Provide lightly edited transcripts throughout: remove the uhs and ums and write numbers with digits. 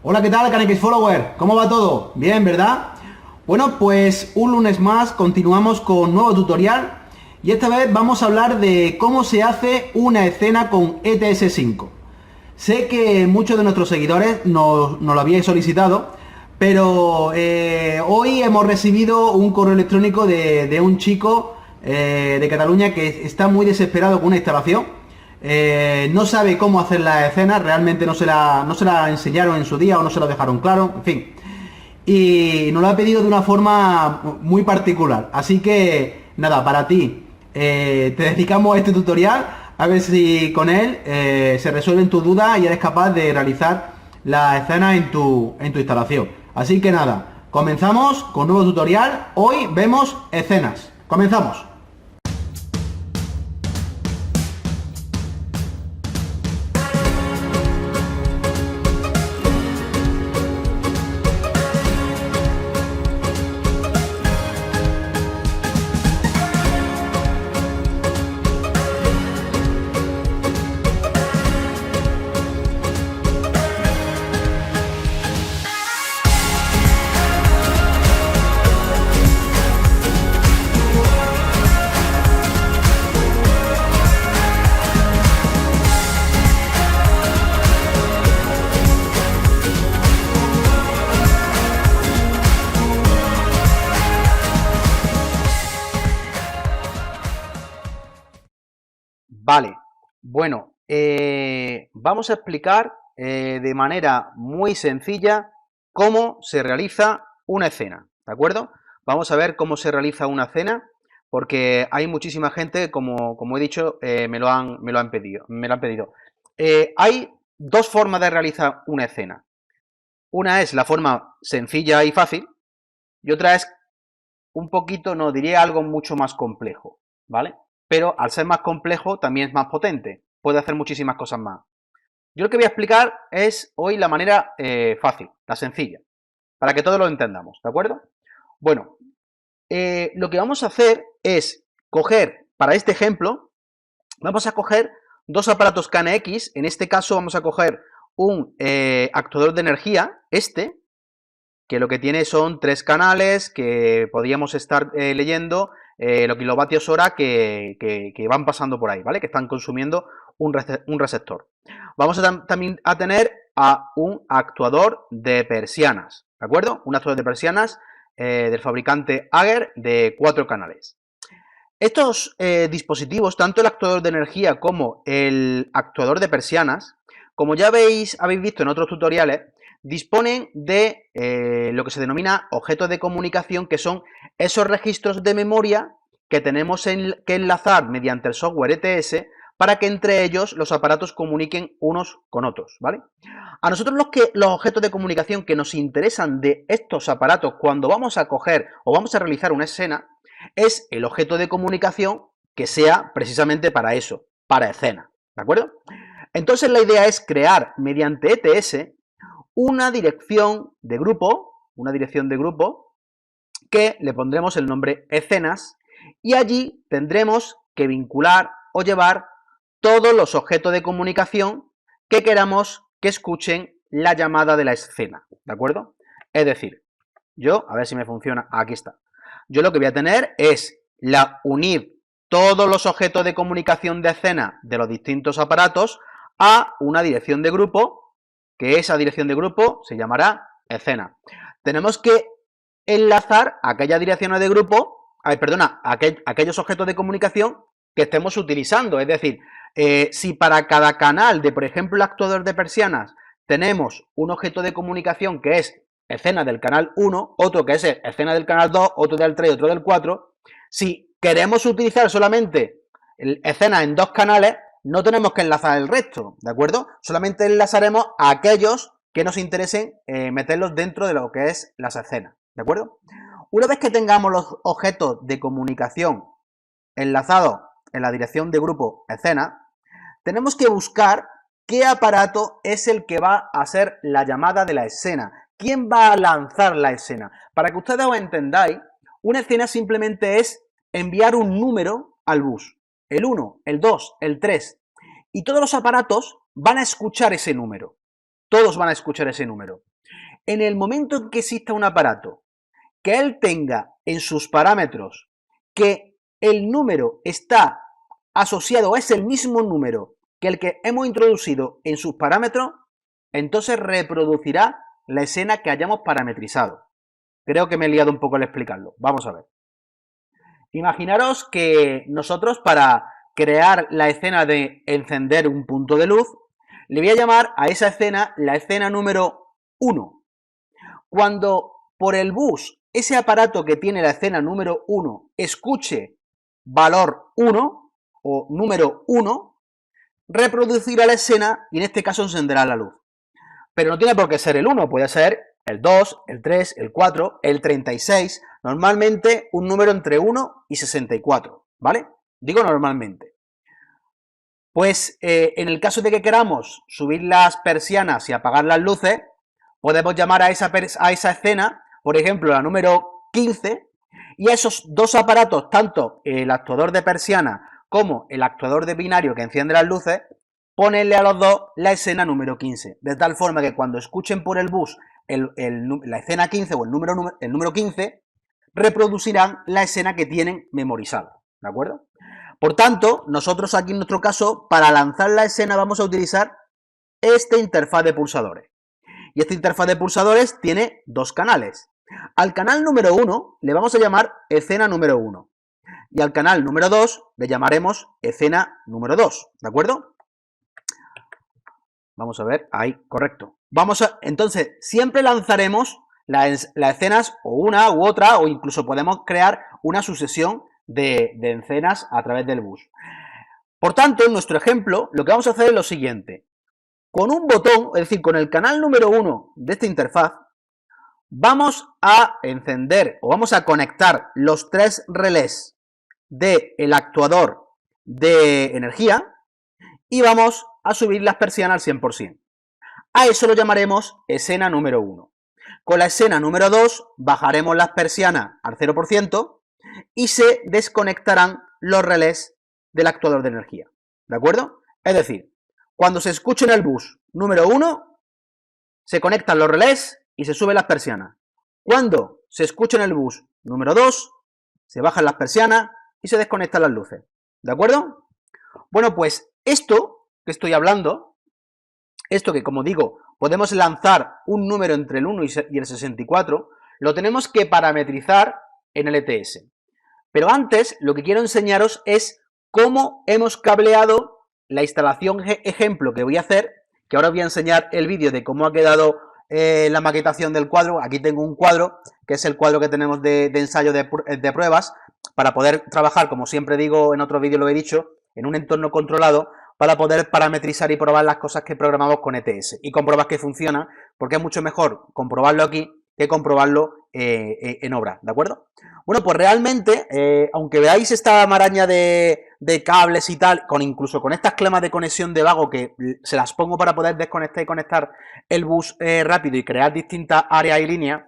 Hola, ¿qué tal, Canex Follower? ¿Cómo va todo? Bien, ¿verdad? Bueno, pues un lunes más continuamos con nuevo tutorial y esta vez vamos a hablar de cómo se hace una escena con ETS5. Sé que muchos de nuestros seguidores nos lo habíais solicitado, pero hoy hemos recibido un correo electrónico de un chico de Cataluña que está muy desesperado con una instalación. No sabe cómo hacer la escena, realmente no se la enseñaron en su día o no se lo dejaron claro, en fin. Y nos lo ha pedido de una forma muy particular. Así que, nada, para ti, te dedicamos a este tutorial, a ver si con él se resuelven tus dudas y eres capaz de realizar la escena en tu instalación. Así que nada, comenzamos con nuevo tutorial. Hoy vemos escenas. Comenzamos. Vale, bueno, vamos a explicar de manera muy sencilla cómo se realiza una escena, ¿de acuerdo? Vamos a ver cómo se realiza una escena, porque hay muchísima gente, como he dicho, me lo han pedido. Hay dos formas de realizar una escena. Una es la forma sencilla y fácil, y otra es un poquito, no, diría algo mucho más complejo, ¿vale? Pero al ser más complejo también es más potente, puede hacer muchísimas cosas más. Yo lo que voy a explicar es hoy la manera fácil, la sencilla, para que todos lo entendamos, ¿de acuerdo? Bueno, lo que vamos a hacer es coger, para este ejemplo, vamos a coger dos aparatos KNX, en este caso vamos a coger un actuador de energía, que lo que tiene son 3 canales que podríamos estar leyendo los kilovatios hora que van pasando por ahí, ¿vale? Que están consumiendo un receptor. Vamos también a tener a un actuador de persianas, ¿de acuerdo? Un actuador de persianas del fabricante Ager de 4 canales. Estos dispositivos, tanto el actuador de energía como el actuador de persianas, como ya habéis visto en otros tutoriales, disponen de lo que se denomina objetos de comunicación, que son esos registros de memoria que tenemos que enlazar mediante el software ETS para que entre ellos los aparatos comuniquen unos con otros, ¿vale? A nosotros los objetos de comunicación que nos interesan de estos aparatos cuando vamos a coger o vamos a realizar una escena es el objeto de comunicación que sea precisamente para eso, para escena, ¿de acuerdo? Entonces la idea es crear mediante ETS una dirección de grupo que le pondremos el nombre escenas y allí tendremos que vincular o llevar todos los objetos de comunicación que queramos que escuchen la llamada de la escena, ¿de acuerdo? Es decir, yo, a ver si me funciona, aquí está. Yo lo que voy a tener es unir todos los objetos de comunicación de escena de los distintos aparatos a una dirección de grupo, que esa dirección de grupo se llamará escena. Tenemos que enlazar aquellas direcciones de grupo, aquellos objetos de comunicación que estemos utilizando. Es decir, si para cada canal de, por ejemplo, el actuador de persianas tenemos un objeto de comunicación que es escena del canal 1, otro que es escena del canal 2, otro del 3 y otro del 4, si queremos utilizar solamente escena en 2 canales, no tenemos que enlazar el resto, ¿de acuerdo? Solamente enlazaremos a aquellos que nos interesen meterlos dentro de lo que es las escenas, ¿de acuerdo? Una vez que tengamos los objetos de comunicación enlazados en la dirección de grupo escena, tenemos que buscar qué aparato es el que va a hacer la llamada de la escena. ¿Quién va a lanzar la escena? Para que ustedes os entendáis, una escena simplemente es enviar un número al bus. El 1, el 2, el 3. Y todos los aparatos van a escuchar ese número. Todos van a escuchar ese número. En el momento en que exista un aparato que él tenga en sus parámetros que el número está asociado, es el mismo número que el que hemos introducido en sus parámetros, entonces reproducirá la escena que hayamos parametrizado. Creo que me he liado un poco al explicarlo. Vamos a ver. Imaginaros que nosotros, para crear la escena de encender un punto de luz, le voy a llamar a esa escena la escena número 1. Cuando por el bus ese aparato que tiene la escena número 1 escuche valor 1 o número 1, reproducirá la escena y en este caso encenderá la luz. Pero no tiene por qué ser el 1, puede ser el 2, el 3, el 4, el 36, normalmente un número entre 1 y 64, ¿vale? Digo normalmente. Pues en el caso de que queramos subir las persianas y apagar las luces, podemos llamar a esa escena, por ejemplo, la número 15, y a esos dos aparatos, tanto el actuador de persiana como el actuador de binario que enciende las luces, ponerle a los dos la escena número 15, de tal forma que cuando escuchen por el bus la escena 15 o el número 15, reproducirán la escena que tienen memorizada, ¿de acuerdo? Por tanto, nosotros aquí en nuestro caso, para lanzar la escena vamos a utilizar esta interfaz de pulsadores. Y esta interfaz de pulsadores tiene dos canales. Al canal número 1 le vamos a llamar escena número 1. Y al canal número 2 le llamaremos escena número 2, ¿de acuerdo? Vamos a ver, ahí, correcto. Entonces, siempre lanzaremos las escenas o una u otra, o incluso podemos crear una sucesión de escenas a través del bus. Por tanto, en nuestro ejemplo, lo que vamos a hacer es lo siguiente. Con un botón, es decir, con el canal número 1 de esta interfaz, vamos a encender o vamos a conectar los 3 relés del actuador de energía y vamos a subir las persianas al 100%. A eso lo llamaremos escena número 1. Con la escena número 2 bajaremos las persianas al 0% y se desconectarán los relés del actuador de energía. ¿De acuerdo? Es decir, cuando se escuche en el bus número 1, se conectan los relés y se suben las persianas. Cuando se escuche en el bus número 2, se bajan las persianas y se desconectan las luces. ¿De acuerdo? Bueno, pues esto que estoy hablando, esto que como digo, podemos lanzar un número entre el 1 y el 64, lo tenemos que parametrizar en el ETS. Pero antes lo que quiero enseñaros es cómo hemos cableado la instalación ejemplo que voy a hacer, que ahora os voy a enseñar el vídeo de cómo ha quedado la maquetación del cuadro. Aquí tengo un cuadro, que es el cuadro que tenemos de ensayo de pruebas, para poder trabajar, como siempre digo, en otro vídeo lo he dicho, en un entorno controlado, para poder parametrizar y probar las cosas que programamos con ETS y comprobar que funciona, porque es mucho mejor comprobarlo aquí que comprobarlo en obra, ¿de acuerdo? Bueno, pues realmente, aunque veáis esta maraña de cables y tal, incluso con estas clemas de conexión de vago que se las pongo para poder desconectar y conectar el bus rápido y crear distintas áreas y líneas,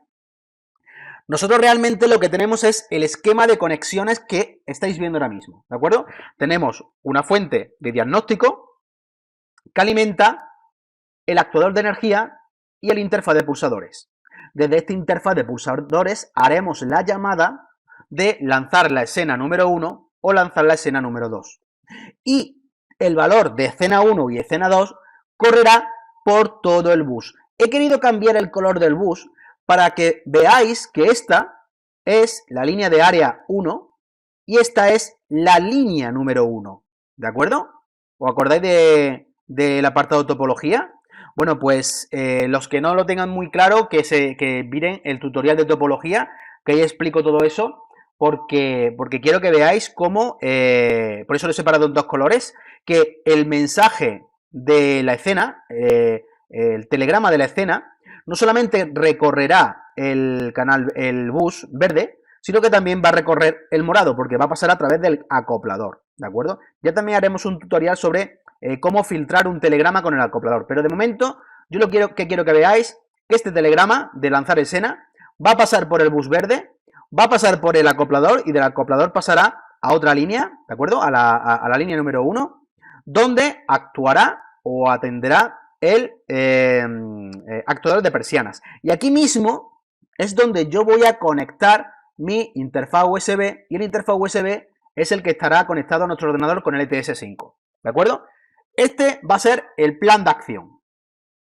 nosotros realmente lo que tenemos es el esquema de conexiones que estáis viendo ahora mismo, ¿de acuerdo? Tenemos una fuente de diagnóstico que alimenta el actuador de energía y el interfaz de pulsadores. Desde esta interfaz de pulsadores haremos la llamada de lanzar la escena número 1 o lanzar la escena número 2. Y el valor de escena 1 y escena 2 correrá por todo el bus. He querido cambiar el color del bus para que veáis que esta es la línea de área 1 y esta es la línea número 1. ¿De acuerdo? ¿Os acordáis del apartado topología? Bueno, pues los que no lo tengan muy claro, que miren el tutorial de topología, que ahí explico todo eso, porque quiero que veáis cómo, por eso lo he separado en dos colores, que el mensaje de la escena, el telegrama de la escena, no solamente recorrerá el bus verde, sino que también va a recorrer el morado, porque va a pasar a través del acoplador, ¿de acuerdo? Ya también haremos un tutorial sobre cómo filtrar un telegrama con el acoplador, pero de momento yo quiero que veáis que este telegrama de lanzar escena va a pasar por el bus verde, va a pasar por el acoplador y del acoplador pasará a otra línea, ¿de acuerdo? A la línea número 1, donde actuará o atenderá el actuador de persianas. Y aquí mismo es donde yo voy a conectar mi interfaz USB, y el interfaz USB es el que estará conectado a nuestro ordenador con el ETS5, ¿de acuerdo? Este va a ser el plan de acción.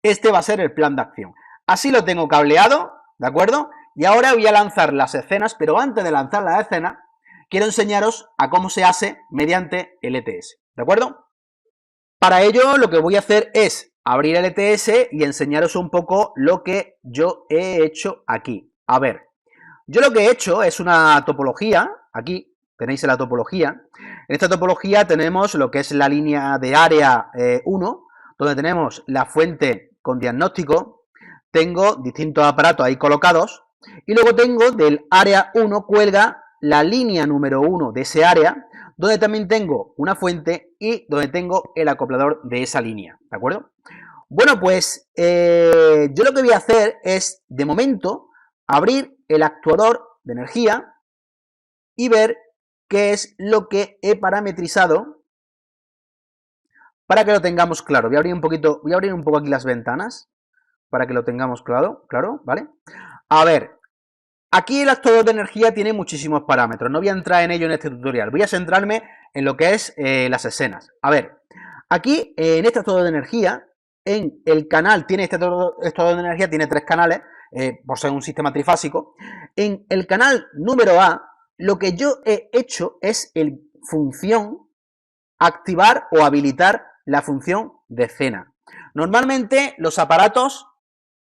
Este va a ser el plan de acción. Así lo tengo cableado, ¿de acuerdo? Y ahora voy a lanzar las escenas, pero antes de lanzar las escenas, quiero enseñaros a cómo se hace mediante el ETS, ¿de acuerdo? Para ello, lo que voy a hacer es abrir el ETS y enseñaros un poco lo que yo he hecho aquí. A ver, yo lo que he hecho es una topología, aquí tenéis la topología. En esta topología tenemos lo que es la línea de área 1, donde tenemos la fuente con diagnóstico, tengo distintos aparatos ahí colocados, y luego tengo del área 1 cuelga la línea número 1 de ese área, donde también tengo una fuente y donde tengo el acoplador de esa línea, ¿de acuerdo? Bueno, pues yo lo que voy a hacer es, de momento, abrir el actuador de energía y ver qué es lo que he parametrizado para que lo tengamos claro. Voy a abrir un poco aquí las ventanas para que lo tengamos claro, ¿vale? A ver, aquí el actuador de energía tiene muchísimos parámetros, no voy a entrar en ello en este tutorial, voy a centrarme en lo que es las escenas. A ver, aquí en este actuador de energía, en el canal, tiene este actuador de energía, tiene 3 canales, por ser un sistema trifásico. En el canal número A, lo que yo he hecho es activar o habilitar la función de escena. Normalmente los aparatos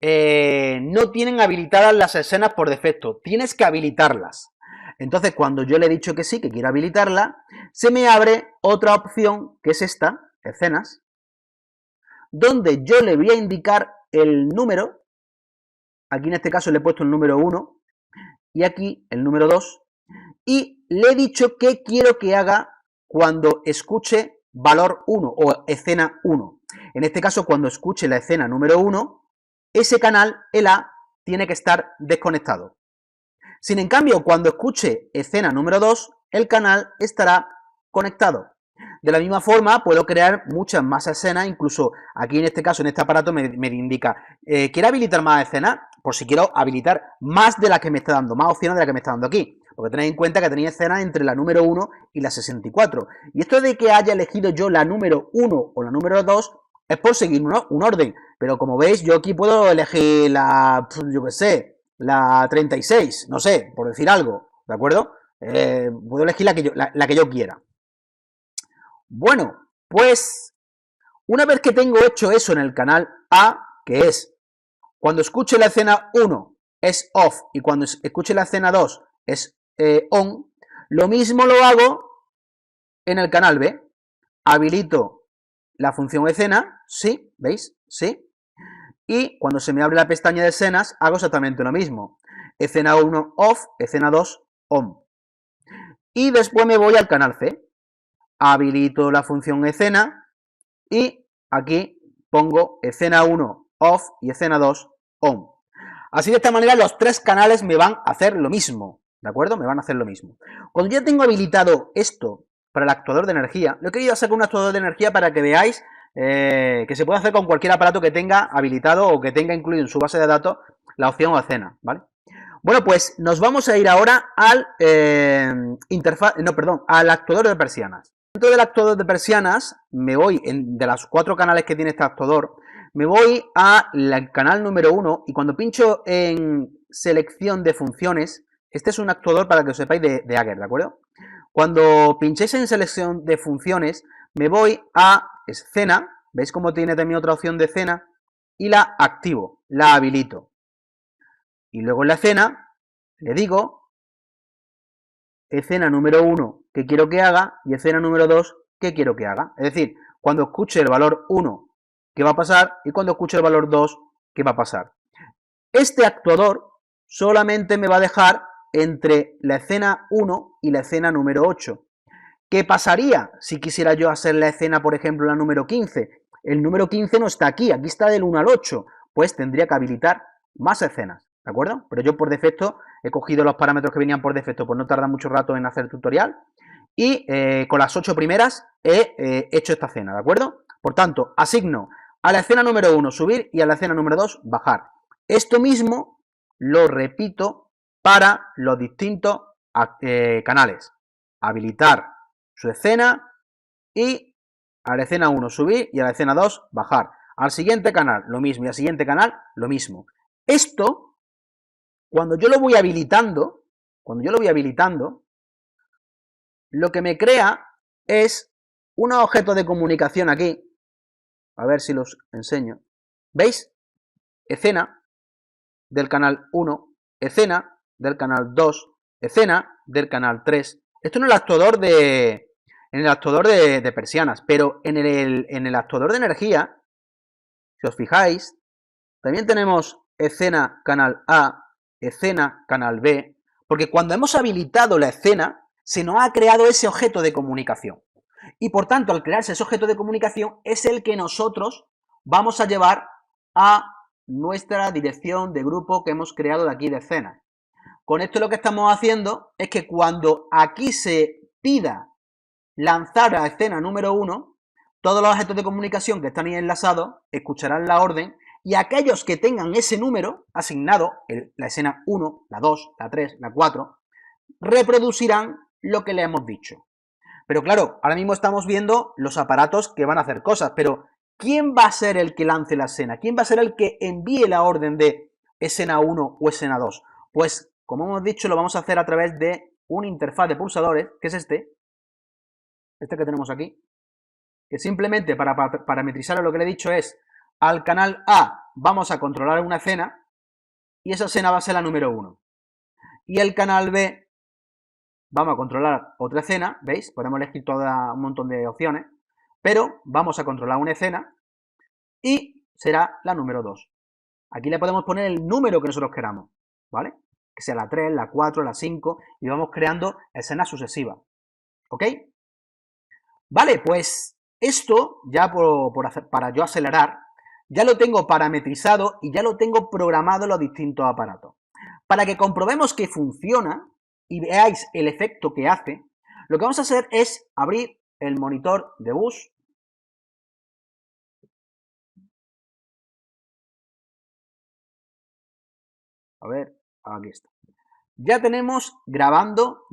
no tienen habilitadas las escenas por defecto, tienes que habilitarlas. Entonces, cuando yo le he dicho que sí, que quiero habilitarla, se me abre otra opción, que es esta, escenas, donde yo le voy a indicar el número, aquí en este caso le he puesto el número 1, y aquí el número 2, y le he dicho qué quiero que haga cuando escuche valor 1 o escena 1. En este caso, cuando escuche la escena número 1, ese canal, el A, tiene que estar desconectado. Sin en cambio, cuando escuche escena número 2, el canal estará conectado. De la misma forma, puedo crear muchas más escenas, incluso aquí en este caso, en este aparato, me indica, ¿quiere habilitar más escenas? Por si quiero habilitar más de las que me está dando, más opciones de las que me está dando aquí. Porque tenéis en cuenta que tenía escenas entre la número 1 y la 64. Y esto de que haya elegido yo la número 1 o la número 2 es por seguir un orden. Pero como veis, yo aquí puedo elegir yo qué sé, la 36, no sé, por decir algo, ¿de acuerdo? Puedo elegir la que yo quiera. Bueno, pues una vez que tengo hecho eso en el canal A, que es cuando escuche la escena 1 es off y cuando escuche la escena 2 es on, lo mismo lo hago en el canal B. Habilito la función escena, sí, ¿veis? Sí. Y cuando se me abre la pestaña de escenas, hago exactamente lo mismo. Escena 1 off, escena 2 on. Y después me voy al canal C. Habilito la función escena y aquí pongo escena 1 off y escena 2 on. Así de esta manera los 3 canales me van a hacer lo mismo, ¿de acuerdo? Me van a hacer lo mismo. Cuando ya tengo habilitado esto para el actuador de energía, lo he querido hacer con un actuador de energía para que veáis que se puede hacer con cualquier aparato que tenga habilitado o que tenga incluido en su base de datos la opción escena, ¿vale? Bueno, pues nos vamos a ir ahora al al actuador de persianas. Dentro del actuador de persianas me voy, de los 4 canales que tiene este actuador, me voy al canal número 1 y cuando pincho en selección de funciones, este es un actuador para que os sepáis de Agger, ¿de acuerdo? Cuando pinchéis en selección de funciones, me voy a escena, ¿veis cómo tiene también otra opción de escena? Y la activo, la habilito. Y luego en la escena le digo escena número 1 que quiero que haga y escena número 2 que quiero que haga. Es decir, cuando escuche el valor 1, ¿qué va a pasar? Y cuando escuche el valor 2, ¿qué va a pasar? Este actuador solamente me va a dejar entre la escena 1 y la escena número 8. ¿Qué pasaría si quisiera yo hacer la escena, por ejemplo, la número 15? El número 15 no está aquí está del 1 al 8. Pues tendría que habilitar más escenas, ¿de acuerdo? Pero yo por defecto he cogido los parámetros que venían por defecto, pues no tarda mucho rato en hacer el tutorial. Y con las 8 primeras he hecho esta escena, ¿de acuerdo? Por tanto, asigno a la escena número 1 subir y a la escena número 2 bajar. Esto mismo lo repito para los distintos canales. Habilitar su escena y a la escena 1 subir y a la escena 2 bajar. Al siguiente canal lo mismo y al siguiente canal lo mismo. Esto, cuando yo lo voy habilitando, lo que me crea es unos objetos de comunicación aquí. A ver si los enseño. ¿Veis? Escena del canal 1, escena del canal 2, escena del canal 3. Esto en el actuador de persianas, pero en el actuador de energía, si os fijáis, también tenemos escena canal A, escena canal B, porque cuando hemos habilitado la escena, se nos ha creado ese objeto de comunicación. Y por tanto, al crearse ese objeto de comunicación, es el que nosotros vamos a llevar a nuestra dirección de grupo que hemos creado de aquí de escena. Con esto lo que estamos haciendo es que cuando aquí se pida lanzar a escena número 1, todos los objetos de comunicación que están ahí enlazados escucharán la orden y aquellos que tengan ese número asignado, la escena 1, la 2, la 3, la 4, reproducirán lo que le hemos dicho. Pero claro, ahora mismo estamos viendo los aparatos que van a hacer cosas, pero ¿quién va a ser el que lance la escena? ¿Quién va a ser el que envíe la orden de escena 1 o escena 2? Pues, como hemos dicho, lo vamos a hacer a través de una interfaz de pulsadores, que es este que tenemos aquí, que simplemente para parametrizar lo que le he dicho es, al canal A vamos a controlar una escena, y esa escena va a ser la número 1. Y el canal B vamos a controlar otra escena, ¿veis? Podemos elegir un montón de opciones, pero vamos a controlar una escena y será la número 2. Aquí le podemos poner el número que nosotros queramos, ¿vale? Que sea la 3, la 4, la 5 y vamos creando escenas sucesivas, ¿ok? Vale, pues esto ya para yo acelerar, ya lo tengo parametrizado y ya lo tengo programado en los distintos aparatos. Para que comprobemos que funciona y veáis el efecto que hace, lo que vamos a hacer es abrir el monitor de bus. A ver, aquí está. Ya tenemos grabando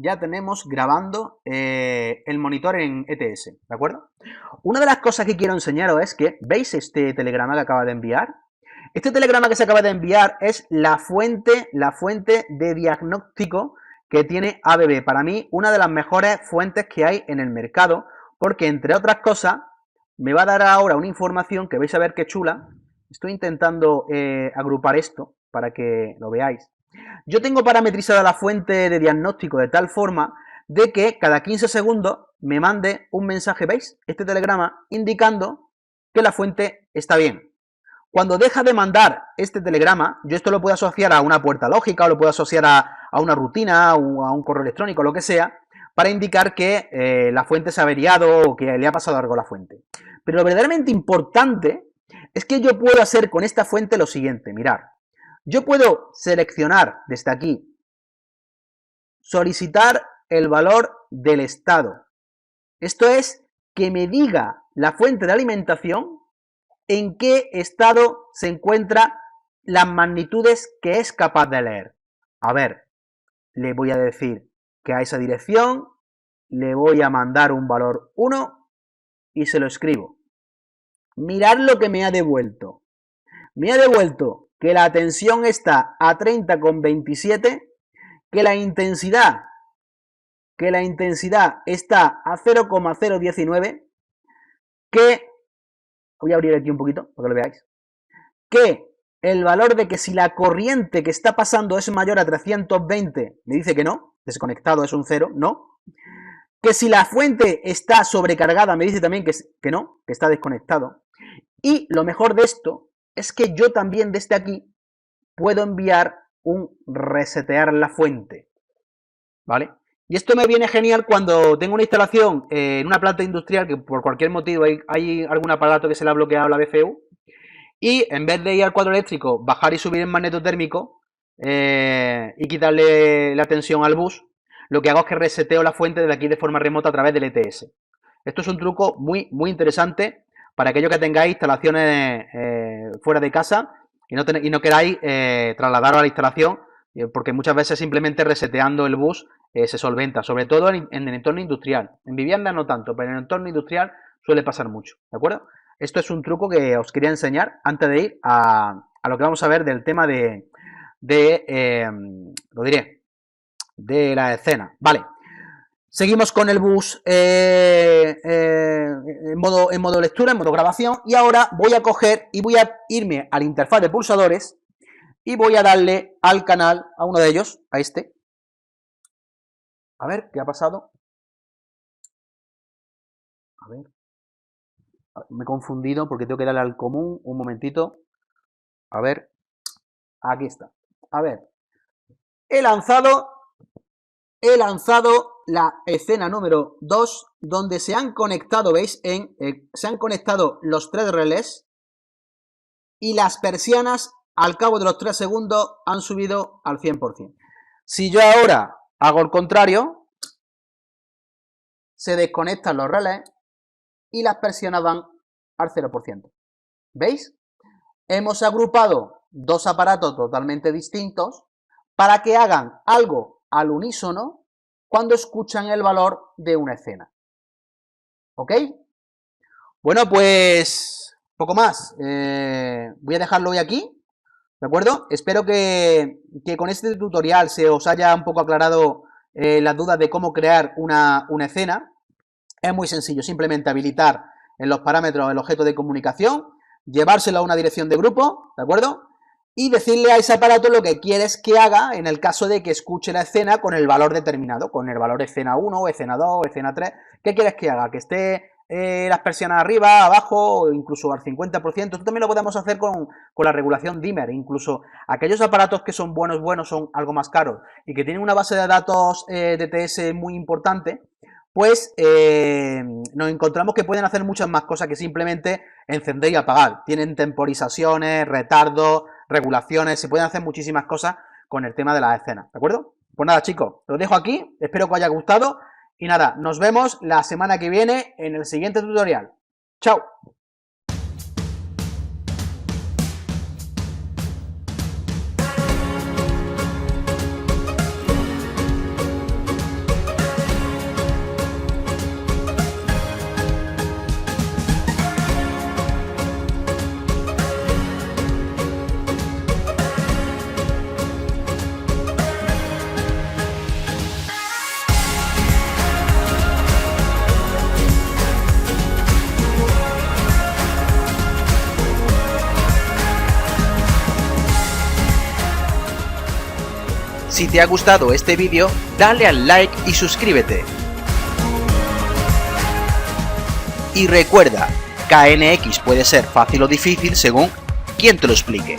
el monitor en ETS, ¿de acuerdo? Una de las cosas que quiero enseñaros es que, ¿veis este telegrama que acaba de enviar? Este telegrama que se acaba de enviar es la fuente de diagnóstico que tiene ABB. Para mí, una de las mejores fuentes que hay en el mercado, porque entre otras cosas, me va a dar ahora una información que vais a ver qué chula. Estoy intentando agrupar esto para que lo veáis. Yo tengo parametrizada la fuente de diagnóstico de tal forma de que cada 15 segundos me mande un mensaje, ¿veis? Este telegrama indicando que la fuente está bien. Cuando deja de mandar este telegrama, yo esto lo puedo asociar a una puerta lógica o lo puedo asociar a una rutina o a un correo electrónico, lo que sea, para indicar que la fuente se ha averiado o que le ha pasado algo a la fuente. Pero lo verdaderamente importante es que yo puedo hacer con esta fuente lo siguiente, mirad. Yo puedo seleccionar desde aquí, solicitar el valor del estado. Esto es que me diga la fuente de alimentación en qué estado se encuentran las magnitudes que es capaz de leer. A ver, le voy a decir que a esa dirección le voy a mandar un valor 1 y se lo escribo. Mirad lo que me ha devuelto. Me ha devuelto que la tensión está a 30,27, que la intensidad está a 0,019, que, voy a abrir aquí un poquito para que lo veáis, que el valor de que si la corriente que está pasando es mayor a 320, me dice que no, desconectado es un 0, no, que si la fuente está sobrecargada, me dice también que no, que está desconectado, y lo mejor de esto es que yo también desde aquí puedo enviar un resetear la fuente, ¿vale? Y esto me viene genial cuando tengo una instalación en una planta industrial que por cualquier motivo hay algún aparato que se le ha bloqueado la BCU y en vez de ir al cuadro eléctrico, bajar y subir el magneto térmico y quitarle la tensión al bus, lo que hago es que reseteo la fuente desde aquí de forma remota a través del ETS. Esto es un truco muy, muy interesante para aquellos que tengáis instalaciones fuera de casa y no queráis trasladaros a la instalación, porque muchas veces simplemente reseteando el bus se solventa, sobre todo en el entorno industrial. En vivienda no tanto, pero en el entorno industrial suele pasar mucho, ¿de acuerdo? Esto es un truco que os quería enseñar antes de ir a lo que vamos a ver del tema de la escena. Vale. Seguimos con el bus en modo lectura, en modo grabación, y ahora voy a coger y voy a irme a la interfaz de pulsadores y voy a darle al canal, a uno de ellos, a este. A ver, ¿qué ha pasado? A ver. Me he confundido porque tengo que darle al común, un momentito. A ver, aquí está. A ver, he lanzado la escena número 2, donde se han conectado, ¿veis? Se han conectado los 3 relés y las persianas al cabo de los 3 segundos han subido al 100%. Si yo ahora hago el contrario, se desconectan los relés y las persianas van al 0%. ¿Veis? Hemos agrupado 2 aparatos totalmente distintos para que hagan algo al unísono cuando escuchan el valor de una escena. ¿Ok? Bueno, pues poco más. Voy a dejarlo hoy aquí, ¿de acuerdo? Espero que con este tutorial se os haya un poco aclarado las dudas de cómo crear una escena. Es muy sencillo, simplemente habilitar en los parámetros el objeto de comunicación, llevárselo a una dirección de grupo, ¿de acuerdo? Y decirle a ese aparato lo que quieres que haga en el caso de que escuche la escena con el valor determinado, con el valor escena 1, escena 2, escena 3. ¿Qué quieres que haga? Que esté las persianas arriba, abajo, o incluso al 50%. Esto también lo podemos hacer con la regulación dimmer. Incluso aquellos aparatos que son buenos, son algo más caros y que tienen una base de datos DTS muy importante, pues nos encontramos que pueden hacer muchas más cosas que simplemente encender y apagar. Tienen temporizaciones, retardos, regulaciones, se pueden hacer muchísimas cosas con el tema de las escenas, ¿de acuerdo? Pues nada, chicos, lo dejo aquí, espero que os haya gustado y nada, nos vemos la semana que viene en el siguiente tutorial. ¡Chao! Si te ha gustado este vídeo, dale al like y suscríbete. Y recuerda, KNX puede ser fácil o difícil según quien te lo explique.